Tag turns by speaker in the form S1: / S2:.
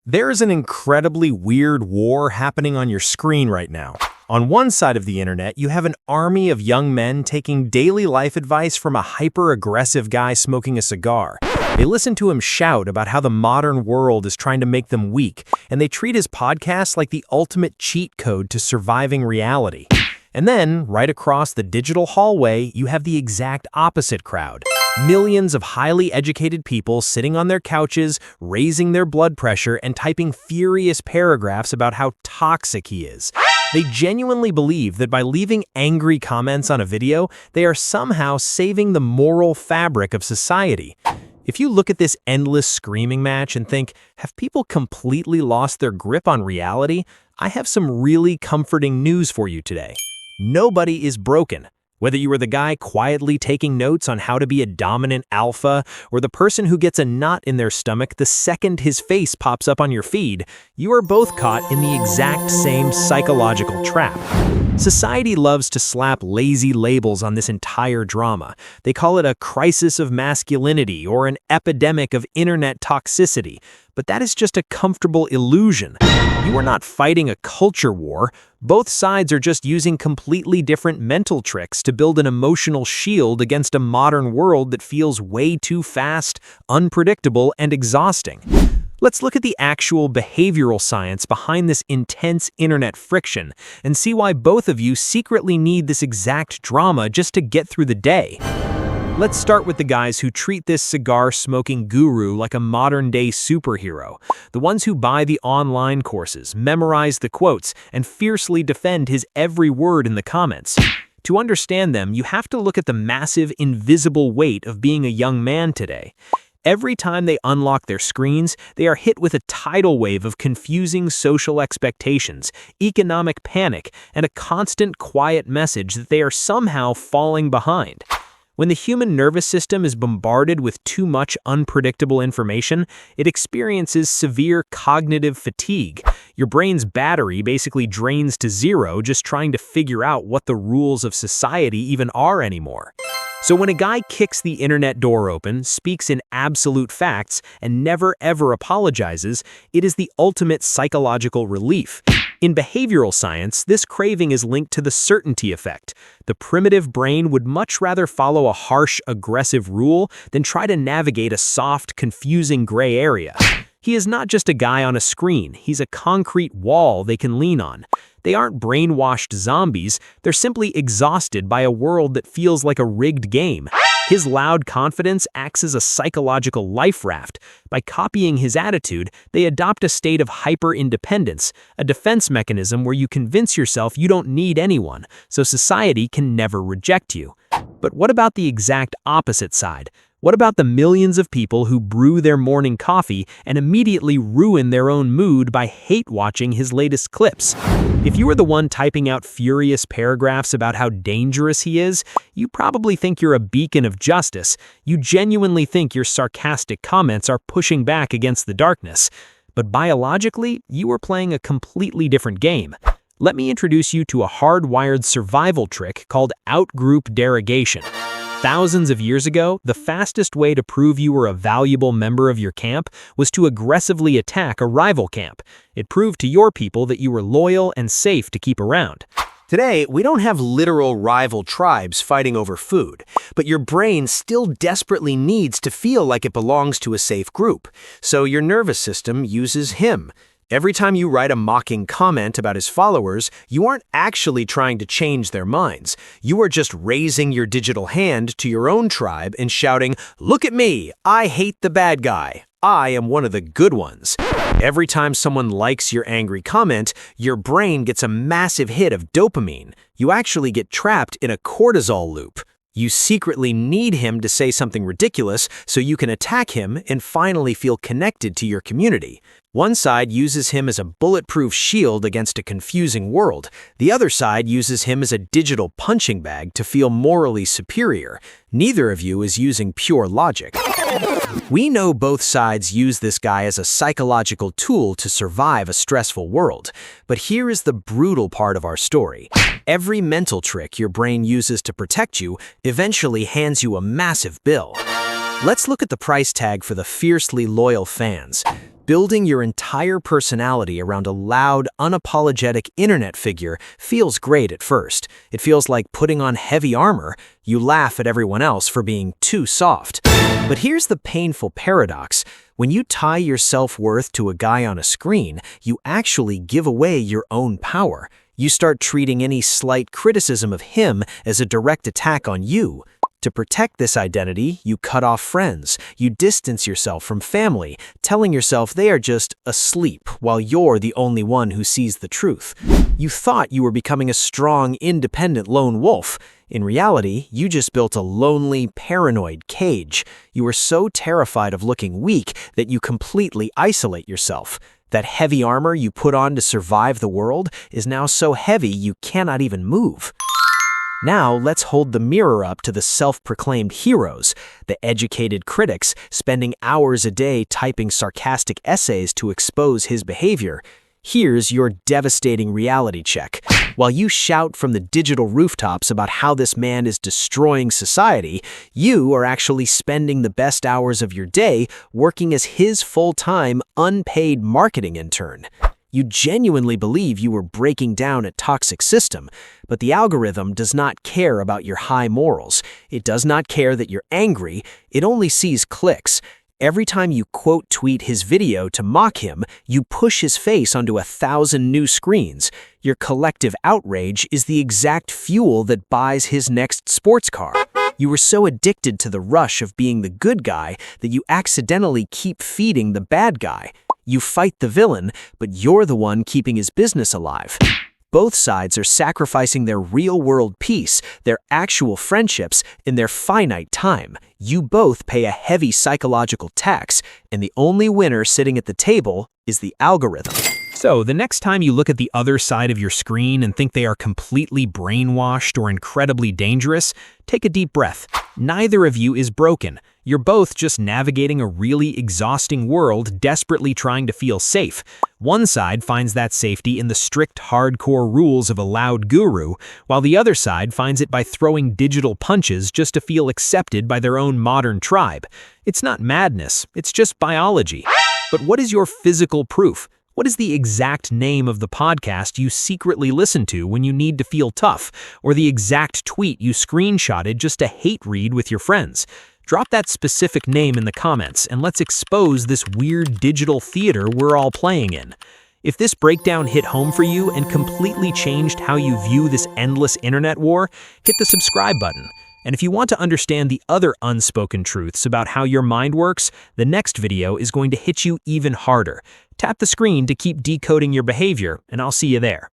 S1: There is an incredibly weird war happening on your screen right now. On one side of the internet, you have an army of young men taking daily life advice from a hyper-aggressive guy smoking a cigar. They listen to him shout about how the modern world is trying to make them weak, and they treat his podcast like the ultimate cheat code to surviving reality. And then, right across the digital hallway, you have the exact opposite crowd. Millions of highly educated people sitting on their couches, raising their blood pressure, and typing furious paragraphs about how toxic he is. They genuinely believe that by leaving angry comments on a video, they are somehow saving the moral fabric of society. If you look at this endless screaming match and think, have people completely lost their grip on reality? I have some really comforting news for you today. Nobody is broken. Whether you are the guy quietly taking notes on how to be a dominant alpha, or the person who gets a knot in their stomach the second his face pops up on your feed, you are both caught in the exact same psychological trap. Society loves to slap lazy labels on this entire drama. They call it a crisis of masculinity or an epidemic of internet toxicity. But that is just a comfortable illusion. You are not fighting a culture war. Both sides are just using completely different mental tricks to build an emotional shield against a modern world that feels way too fast, unpredictable, and exhausting. Let's look at the actual behavioral science behind this intense internet friction and see why both of you secretly need this exact drama just to get through the day. Let's start with the guys who treat this cigar-smoking guru like a modern-day superhero. The ones who buy the online courses, memorize the quotes, and fiercely defend his every word in the comments. To understand them, you have to look at the massive, invisible weight of being a young man today. Every time they unlock their screens, they are hit with a tidal wave of confusing social expectations, economic panic, and a constant quiet message that they are somehow falling behind. When the human nervous system is bombarded with too much unpredictable information, it experiences severe cognitive fatigue. Your brain's battery basically drains to zero just trying to figure out what the rules of society even are anymore. So when a guy kicks the internet door open, speaks in absolute facts, and never ever apologizes, it is the ultimate psychological relief. In behavioral science, this craving is linked to the certainty effect. The primitive brain would much rather follow a harsh, aggressive rule than try to navigate a soft, confusing gray area. He is not just a guy on a screen, he's a concrete wall they can lean on. They aren't brainwashed zombies, they're simply exhausted by a world that feels like a rigged game. His loud confidence acts as a psychological life raft. By copying his attitude, they adopt a state of hyper-independence, a defense mechanism where you convince yourself you don't need anyone, so society can never reject you. But what about the exact opposite side? What about the millions of people who brew their morning coffee and immediately ruin their own mood by hate-watching his latest clips? If you are the one typing out furious paragraphs about how dangerous he is, you probably think you're a beacon of justice. You genuinely think your sarcastic comments are pushing back against the darkness. But biologically, you are playing a completely different game. Let me introduce you to a hardwired survival trick called outgroup derogation. Thousands of years ago, the fastest way to prove you were a valuable member of your camp was to aggressively attack a rival camp. It proved to your people that you were loyal and safe to keep around.
S2: Today, we don't have literal rival tribes fighting over food, but your brain still desperately needs to feel like it belongs to a safe group, so your nervous system uses him. Every time you write a mocking comment about his followers, you aren't actually trying to change their minds. You are just raising your digital hand to your own tribe and shouting, "Look at me! I hate the bad guy. I am one of the good ones." Every time someone likes your angry comment, your brain gets a massive hit of dopamine. You actually get trapped in a cortisol loop. You secretly need him to say something ridiculous so you can attack him and finally feel connected to your community. One side uses him as a bulletproof shield against a confusing world. The other side uses him as a digital punching bag to feel morally superior. Neither of you is using pure logic. We know both sides use this guy as a psychological tool to survive a stressful world. But here is the brutal part of our story. Every mental trick your brain uses to protect you eventually hands you a massive bill. Let's look at the price tag for the fiercely loyal fans. Building your entire personality around a loud, unapologetic internet figure feels great at first. It feels like putting on heavy armor. You laugh at everyone else for being too soft. But here's the painful paradox. When you tie your self-worth to a guy on a screen, you actually give away your own power. You start treating any slight criticism of him as a direct attack on you. To protect this identity, you cut off friends. You distance yourself from family, telling yourself they are just asleep while you're the only one who sees the truth. You thought you were becoming a strong, independent lone wolf. In reality, you just built a lonely, paranoid cage. You were so terrified of looking weak that you completely isolate yourself. That heavy armor you put on to survive the world is now so heavy you cannot even move. Now, let's hold the mirror up to the self-proclaimed heroes, the educated critics spending hours a day typing sarcastic essays to expose his behavior. Here's your devastating reality check. While you shout from the digital rooftops about how this man is destroying society, you are actually spending the best hours of your day working as his full-time, unpaid marketing intern. You genuinely believe you were breaking down a toxic system, but the algorithm does not care about your high morals. It does not care that you're angry. It only sees clicks. Every time you quote tweet his video to mock him, you push his face onto 1,000 new screens. Your collective outrage is the exact fuel that buys his next sports car. You were so addicted to the rush of being the good guy that you accidentally keep feeding the bad guy. You fight the villain, but you're the one keeping his business alive. Both sides are sacrificing their real-world peace, their actual friendships, and their finite time. You both pay a heavy psychological tax, and the only winner sitting at the table is the algorithm.
S1: So, the next time you look at the other side of your screen and think they are completely brainwashed or incredibly dangerous, take a deep breath. Neither of you is broken. You're both just navigating a really exhausting world, desperately trying to feel safe. One side finds that safety in the strict, hardcore rules of a loud guru, while the other side finds it by throwing digital punches just to feel accepted by their own modern tribe. It's not madness, it's just biology. But what is your physical proof? What is the exact name of the podcast you secretly listen to when you need to feel tough, or the exact tweet you screenshotted just to hate read with your friends? Drop that specific name in the comments, and let's expose this weird digital theater we're all playing in. If this breakdown hit home for you and completely changed how you view this endless internet war, hit the subscribe button. And if you want to understand the other unspoken truths about how your mind works, the next video is going to hit you even harder. Tap the screen to keep decoding your behavior, and I'll see you there.